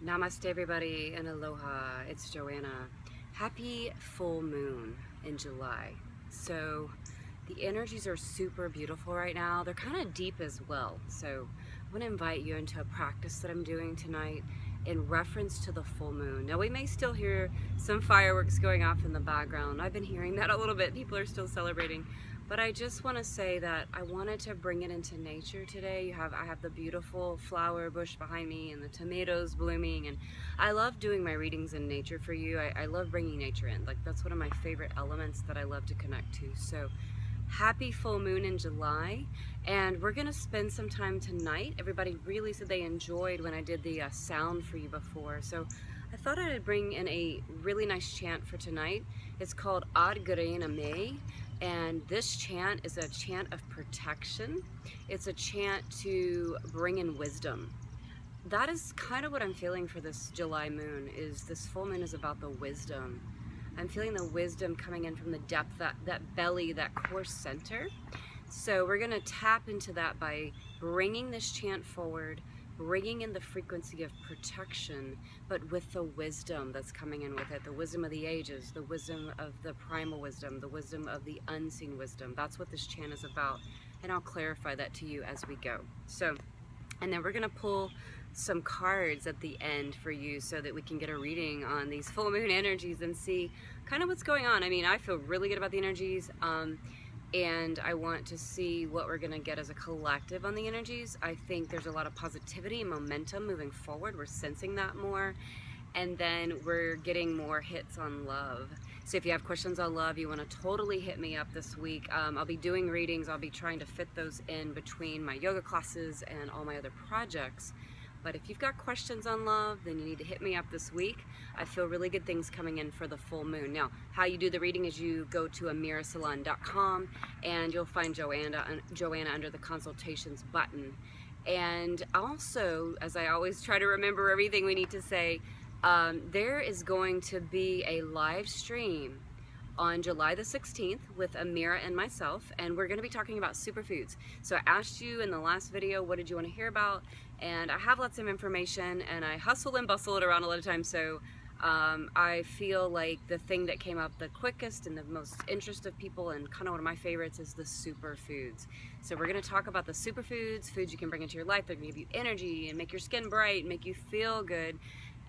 Namaste everybody and aloha, it's Joanna. Happy full moon in July. So the energies are super beautiful right now. They're kind of deep as well. So I want to invite you into a practice that I'm doing tonight in reference to the full moon. Now we may still hear some fireworks going off in the background. I've been hearing that a little bit. People are still celebrating. But I just want to say that I wanted to bring it into nature today. I have the beautiful flower bush behind me and the tomatoes blooming, and I love doing my readings in nature for you. I love bringing nature in. Like, that's one of my favorite elements that I love to connect to. So happy full moon in July, and we're gonna spend some time tonight. Everybody really said they enjoyed when I did the sound for you before, so I thought I'd bring in a really nice chant for tonight. It's called Ad Garena Me, and this chant is a chant of protection. It's a chant to bring in wisdom. That is kind of what I'm feeling for this July moon. Is this full moon is about the wisdom. I'm feeling the wisdom coming in from the depth, that belly, that core center. So we're going to tap into that by bringing this chant forward, bringing in the frequency of protection, but with the wisdom that's coming in with it, the wisdom of the ages, the wisdom of the primal wisdom, the wisdom of the unseen wisdom. That's what this chant is about, and I'll clarify that to you as we go. So, and then we're going to pull some cards at the end for you so that we can get a reading on these full moon energies and see kind of what's going on. I mean, I feel really good about the energies, and I want to see what we're going to get as a collective on the energies. I think there's a lot of positivity and momentum moving forward. We're sensing that more. And then we're getting more hits on love. So if you have questions on love, you want to totally hit me up this week. I'll be doing readings. I'll be trying to fit those in between my yoga classes and all my other projects. But if you've got questions on love, then you need to hit me up this week. I feel really good things coming in for the full moon. Now, how you do the reading is you go to amirasalon.com and you'll find Joanna under the consultations button. And also, as I always try to remember everything we need to say, there is going to be a live stream on July the 16th with Amira and myself, and we're going to be talking about superfoods. So I asked you in the last video, what did you want to hear about? And I have lots of information, and I hustle and bustle it around a lot of times, so I feel like the thing that came up the quickest and the most interest of people, and kind of one of my favorites, is the superfoods. So we're going to talk about the superfoods, foods you can bring into your life that can give you energy and make your skin bright and make you feel good.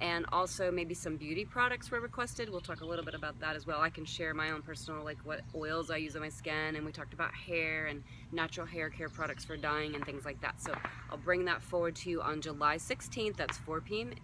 And also maybe some beauty products were requested. We'll talk a little bit about that as well. I can share my own personal, like what oils I use on my skin, and we talked about hair and natural hair care products for dyeing and things like that. So I'll bring that forward to you on July 16th. That's 4 p.m.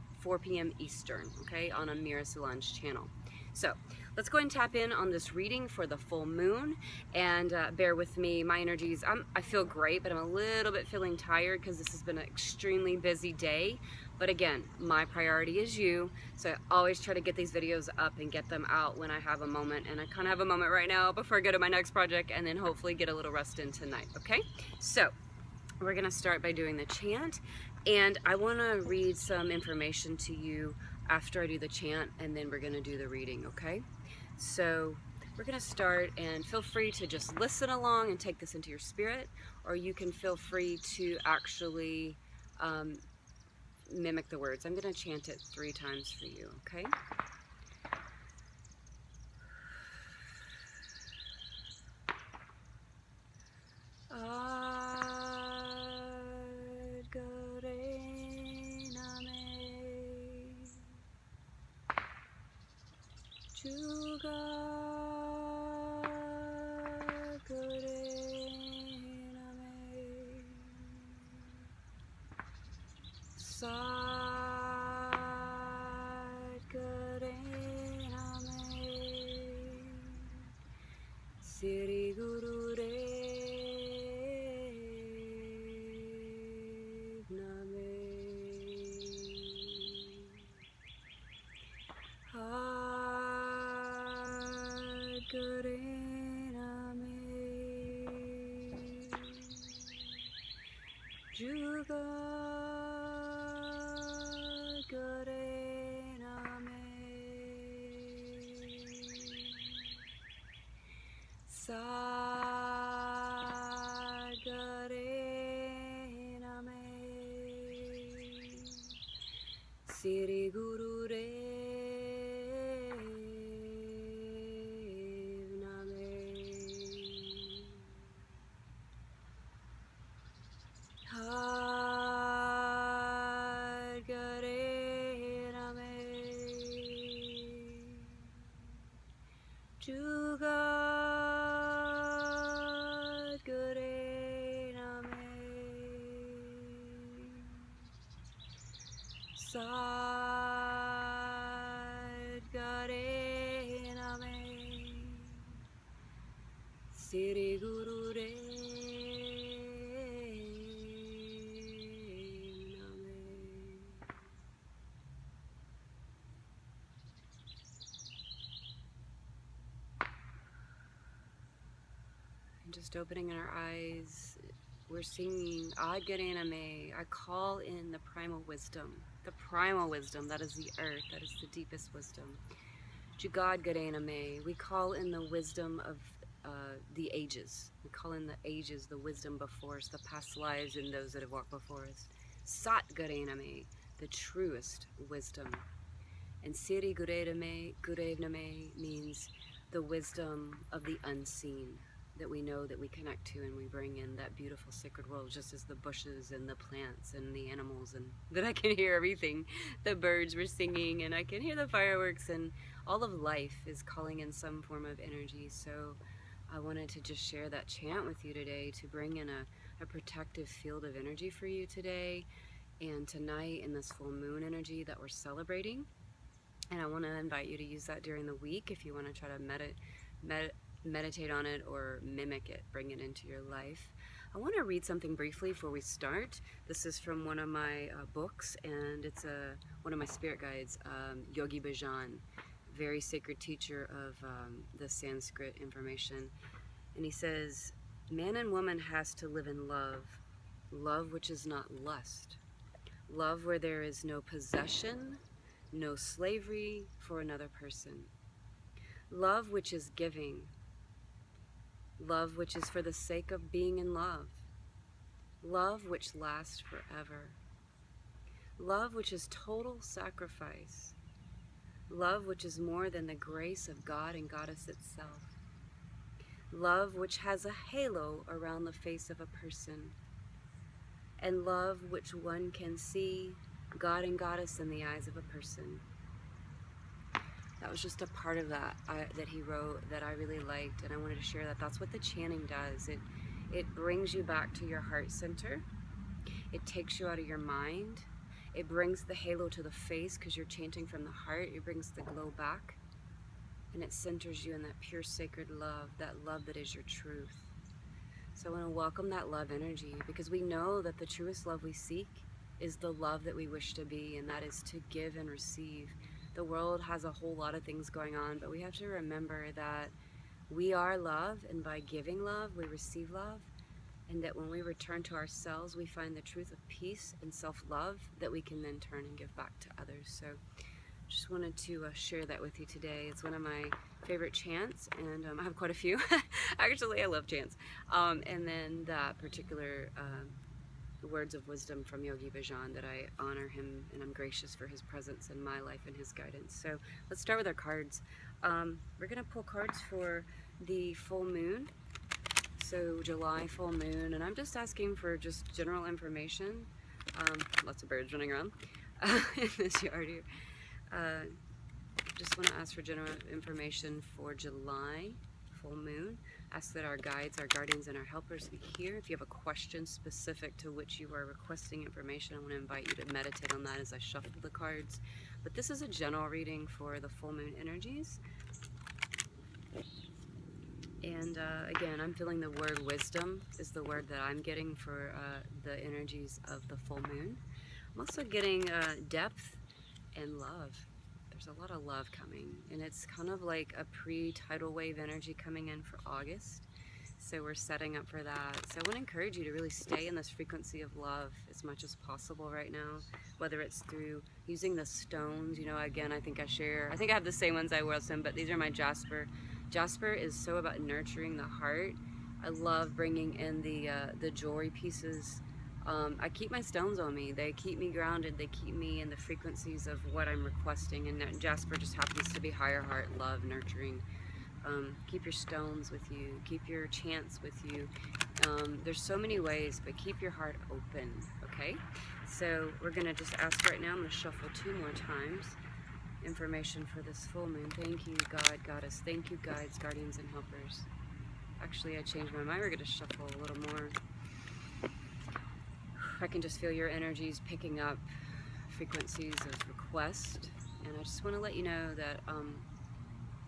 Eastern, okay, on Amira Solange's channel. So let's go ahead and tap in on this reading for the full moon, and bear with me. My energies, I feel great, but I'm a little bit feeling tired because this has been an extremely busy day. But again, my priority is you, so I always try to get these videos up and get them out when I have a moment, and I kind of have a moment right now before I go to my next project, and then hopefully get a little rest in tonight, okay? So we're gonna start by doing the chant, and I wanna read some information to you after I do the chant, and then we're gonna do the reading, okay? So we're gonna start, and feel free to just listen along and take this into your spirit, or you can feel free to actually mimic the words. I'm gonna chant it 3 times for you, okay? Ad Garena Me Juga Garena Me Sad Garena Me Siri Guru Dev Name Ad Garena Me Juga Garena Me Sad Garena Me Siri Guru Dev Name. Har Gare Name. Jugat Gare Name. Sad Gare Name. Siri Guru Re Name. And just opening our eyes, we're singing Ad Gare Name. I call in the primal wisdom. The primal wisdom, that is the earth, that is the deepest wisdom. Jugad Gare Name. We call in the wisdom of the ages. We call in the ages, the wisdom before us, the past lives and those that have walked before us. Sat Gare Name, the truest wisdom. And Siri Gure Name means the wisdom of the unseen, that we know, that we connect to, and we bring in that beautiful sacred world, just as the bushes and the plants and the animals, and that I can hear everything. The birds were singing, and I can hear the fireworks, and all of life is calling in some form of energy. So I wanted to just share that chant with you today to bring in a protective field of energy for you today and tonight in this full moon energy that we're celebrating. And I want to invite you to use that during the week if you want to try to meditate on it or mimic it, bring it into your life. I want to read something briefly before we start. This is from one of my books, and it's one of my spirit guides, Yogi Bhajan, very sacred teacher of the Sanskrit information. And he says, man and woman has to live in love, love which is not lust, love where there is no possession, no slavery for another person, love which is giving, love which is for the sake of being in love, love which lasts forever, love which is total sacrifice, love which is more than the grace of God and Goddess itself, love which has a halo around the face of a person, and love which one can see God and Goddess in the eyes of a person. That was just a part of that that he wrote that I really liked, and I wanted to share that. That's what the chanting does. It brings you back to your heart center. It takes you out of your mind. It brings the halo to the face because you're chanting from the heart. It brings the glow back, and it centers you in that pure sacred love, that love that is your truth. So I want to welcome that love energy, because we know that the truest love we seek is the love that we wish to be, and that is to give and receive. The world has a whole lot of things going on, but we have to remember that we are love, and by giving love, we receive love, and that when we return to ourselves, we find the truth of peace and self-love that we can then turn and give back to others. So just wanted to share that with you today. It's one of my favorite chants, and I have quite a few. Actually, I love chants. And then that particular words of wisdom from Yogi Bhajan, that I honor him and I'm gracious for his presence in my life and his guidance. So let's start with our cards. We're going to pull cards for the full moon. So July full moon, and I'm just asking for just general information. Lots of birds running around in this yard here. Just want to ask for general information for July full moon. Ask that our guides, our guardians, and our helpers be here. If you have a question specific to which you are requesting information, I want to invite you to meditate on that as I shuffle the cards. But this is a general reading for the full moon energies. And again, I'm feeling the word wisdom is the word that I'm getting for the energies of the full moon. I'm also getting depth and love. There's a lot of love coming, and it's kind of like a pre-tidal wave energy coming in for August. So we're setting up for that. So I want to encourage you to really stay in this frequency of love as much as possible right now, whether it's through using the stones. You know, again, I think I have the same ones I was in, but these are my jasper. Jasper is so about nurturing the heart. I love bringing in the jewelry pieces I keep my stones on me. They keep me grounded. They keep me in the frequencies of what I'm requesting. And Jasper just happens to be higher heart, love, nurturing. Keep your stones with you. Keep your chants with you. There's so many ways, but keep your heart open, okay? So we're going to just ask right now. I'm going to shuffle 2 more times. Information for this full moon. Thank you, God, Goddess. Thank you, guides, guardians, and helpers. Actually, I changed my mind. We're going to shuffle a little more. I can just feel your energies picking up frequencies of request. And I just want to let you know that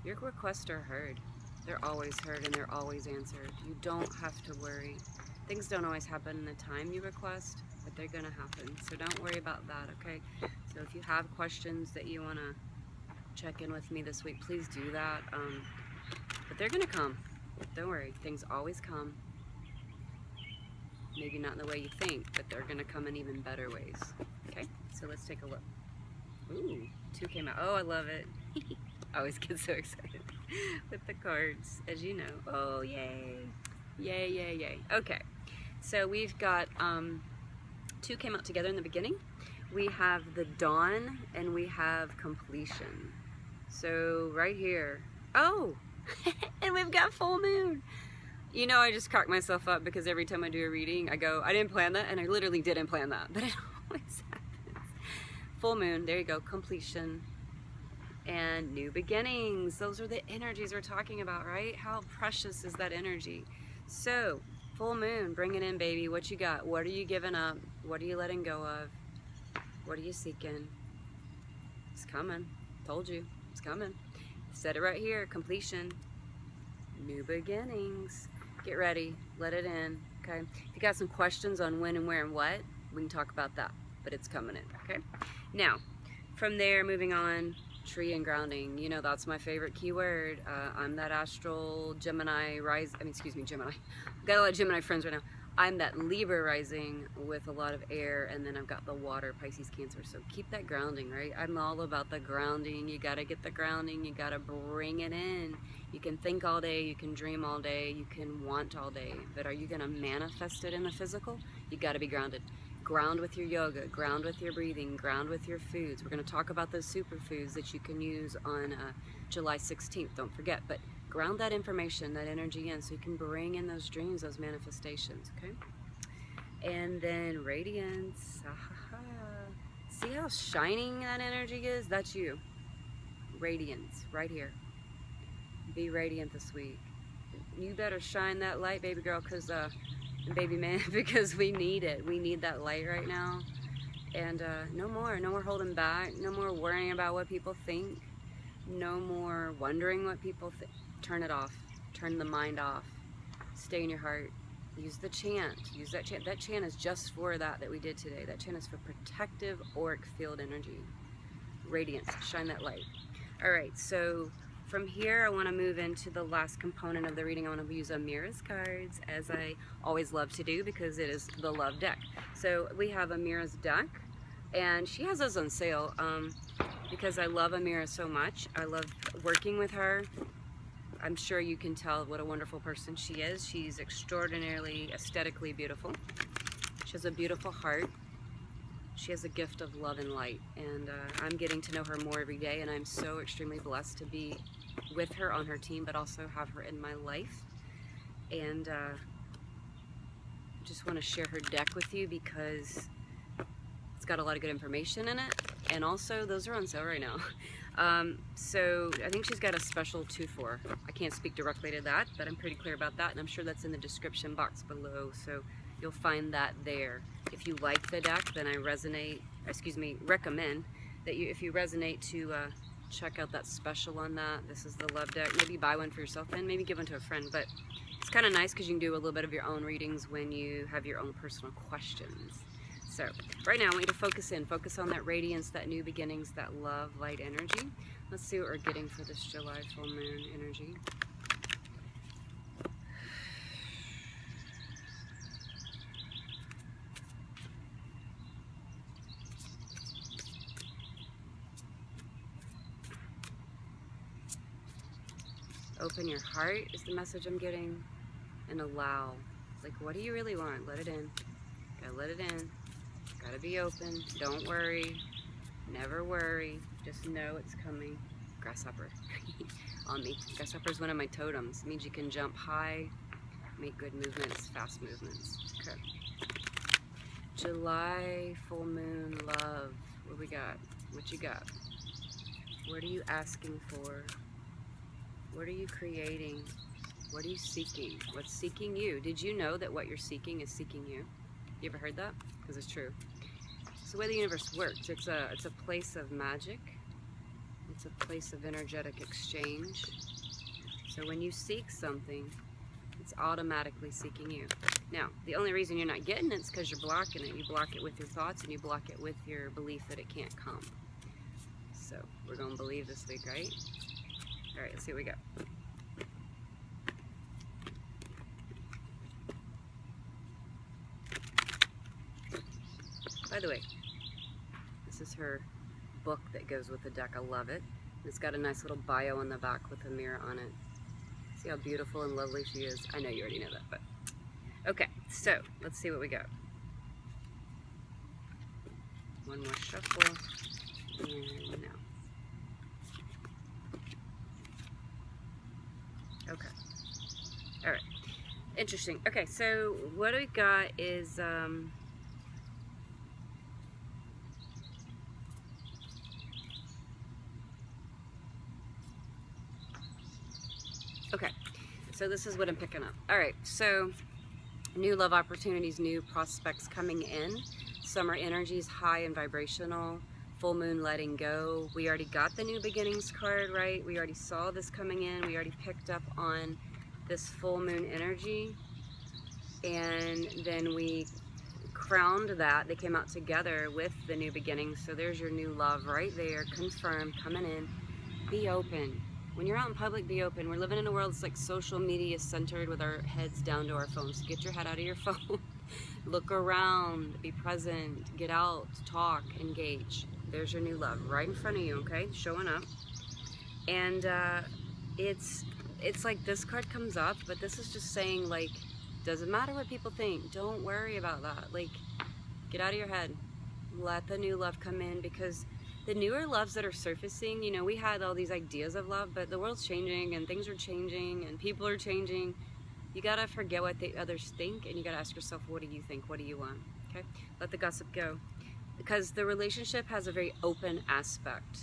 your requests are heard. They're always heard and they're always answered. You don't have to worry. Things don't always happen in the time you request, but they're going to happen. So don't worry about that, okay? So if you have questions that you want to check in with me this week, please do that. But they're going to come. Don't worry. Things always come. Maybe not in the way you think, but they're going to come in even better ways. Okay? So let's take a look. Ooh, 2 came out. Oh, I love it. I always get so excited with the cards, as you know. Oh, yay. Yay, yay, yay. Okay. So we've got 2 came out together in the beginning. We have the dawn and we have completion. So right here. Oh, and we've got full moon. You know, I just crack myself up because every time I do a reading, I go, I didn't plan that, and I literally didn't plan that, but it always happens. Full moon, there you go, completion, and new beginnings. Those are the energies we're talking about, right? How precious is that energy? So, full moon, bring it in, baby. What you got? What are you giving up? What are you letting go of? What are you seeking? It's coming. Told you, it's coming. Said it right here, completion, new beginnings. Get ready, let it in, okay? If you got some questions on when and where and what, we can talk about that, but it's coming in, okay? Now, from there, moving on, tree and grounding. You know, that's my favorite keyword. I'm that astral Gemini Gemini. I've got a lot of Gemini friends right now. I'm that Libra rising with a lot of air, and then I've got the water, Pisces, Cancer. So keep that grounding, right? I'm all about the grounding. You gotta get the grounding. You gotta bring it in. You can think all day, you can dream all day, you can want all day, but are you gonna manifest it in the physical? You gotta be grounded. Ground with your yoga, ground with your breathing, ground with your foods. We're gonna talk about those superfoods that you can use on July 16th, don't forget, but ground that information, that energy in so you can bring in those dreams, those manifestations, okay? And then radiance, see how shining that energy is? That's you. Radiance, right here. Be radiant this week. You better shine that light, baby girl, because baby man, because we need it. We need that light right now. And no more holding back. No more worrying about what people think. No more wondering what people think. Turn it off. Turn the mind off. Stay in your heart. Use the chant. Use that chant. That chant is just for that we did today. That chant is for protective auric field energy. Radiance. Shine that light. All right, so from here, I want to move into the last component of the reading. I want to use Amira's cards, as I always love to do, because it is the love deck. So we have Amira's deck, and she has those on sale because I love Amira so much. I love working with her. I'm sure you can tell what a wonderful person she is. She's extraordinarily aesthetically beautiful. She has a beautiful heart. She has a gift of love and light, and I'm getting to know her more every day, and I'm so extremely blessed to be with her on her team, but also have her in my life. And just want to share her deck with you because it's got a lot of good information in it, and also those are on sale right now. So I think she's got a special 2-for. I can't speak directly to that, but I'm pretty clear about that, and I'm sure that's in the description box below, so you'll find that there. If you like the deck, then I recommend that if you resonate to check out that special on that. This is the love deck. Maybe buy one for yourself and maybe give one to a friend, but it's kind of nice because you can do a little bit of your own readings when you have your own personal questions. So right now I want you to focus on that radiance, that new beginnings, that love, light energy. Let's see what we're getting for this July full moon energy. Open your heart is the message I'm getting, and allow. Like, what do you really want? Let it in. Gotta let it in. Gotta be open. Don't worry. Never worry. Just know it's coming. Grasshopper on me. Grasshopper is one of my totems. It means you can jump high, make good movements, fast movements. Okay. July, full moon, love. What we got? What you got? What are you asking for? What are you creating? What are you seeking? What's seeking you? Did you know that what you're seeking is seeking you? You ever heard that? Because it's true. It's the way the universe works. It's a place of magic. It's a place of energetic exchange. So when you seek something, it's automatically seeking you. Now, the only reason you're not getting it is because you're blocking it. You block it with your thoughts, and you block it with your belief that it can't come. So we're going to believe this week, right? All right, let's see what we got. By the way, this is her book that goes with the deck. I love it. It's got a nice little bio on the back with Amira on it. See how beautiful and lovely she is? I know you already know that, but okay, so let's see what we got. One more shuffle, and now. Okay, all right, interesting. Okay, so what we got is, okay, so this is what I'm picking up. All right, so new love opportunities, new prospects coming in. Summer energies, high and vibrational. Full moon, letting go. We already got the new beginnings card, right? We already saw this coming in. We already picked up on this full moon energy. And then we crowned that. They came out together with the new beginnings. So there's your new love right there, confirmed, coming in. Be open. When you're out in public, be open. We're living in a world that's like social media centered with our heads down to our phones. Get your head out of your phone. Look around, be present, get out, talk, engage. There's your new love right in front of you, okay? Showing up. And it's like this card comes up, but this is just saying, like, doesn't matter what people think. Don't worry about that. Like, get out of your head. Let the new love come in, because the newer loves that are surfacing, you know, we had all these ideas of love, but the world's changing and things are changing and people are changing. You gotta forget what the others think, and you gotta ask yourself, what do you think? What do you want? Okay? Let the gossip go. Because the relationship has a very open aspect.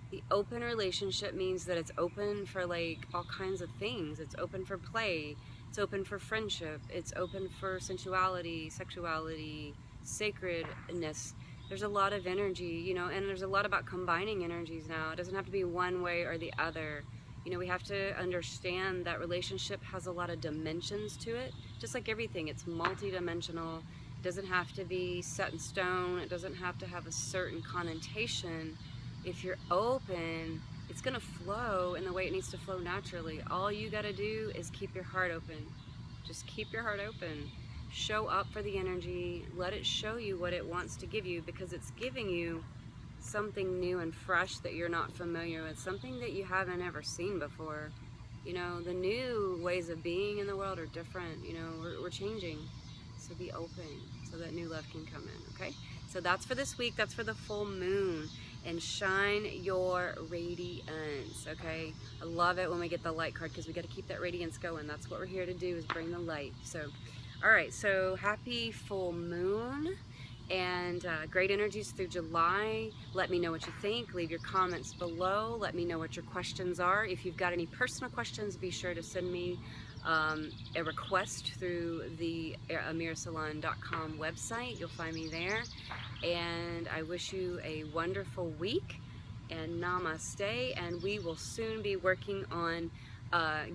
The open relationship means that it's open for like all kinds of things. It's open for play. It's open for friendship. It's open for sensuality, sexuality, sacredness. There's a lot of energy, you know, and there's a lot about combining energies now. It doesn't have to be one way or the other. You know, we have to understand that relationship has a lot of dimensions to it. Just like everything, it's multi-dimensional. It doesn't have to be set in stone. It doesn't have to have a certain connotation. If you're open, it's gonna flow in the way it needs to flow naturally. All you gotta do is keep your heart open. Just keep your heart open. Show up for the energy. Let it show you what it wants to give you, because it's giving you something new and fresh that you're not familiar with, something that you haven't ever seen before. You know, the new ways of being in the world are different. You know, we're changing. So be open so that new love can come in, okay? So that's for this week. That's for the full moon. And shine your radiance, okay? I love it when we get the light card, because we got to keep that radiance going. That's what we're here to do, is bring the light. So, all right, so happy full moon. And great energies through July. Let me know what you think. Leave your comments below. Let me know what your questions are. If you've got any personal questions, be sure to send me a request through the amirasalon.com website. You'll find me there. And I wish you a wonderful week, and namaste. And we will soon be working on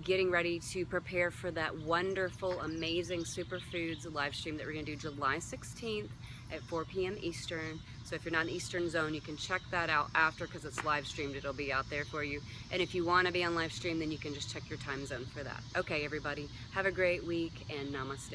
getting ready to prepare for that wonderful, amazing Superfoods live stream that we're going to do July 16th at 4 p.m. Eastern. So if you're not in Eastern Zone, you can check that out after, because it's live streamed. It'll be out there for you. And if you want to be on live stream, then you can just check your time zone for that. Okay, everybody, have a great week, and namaste.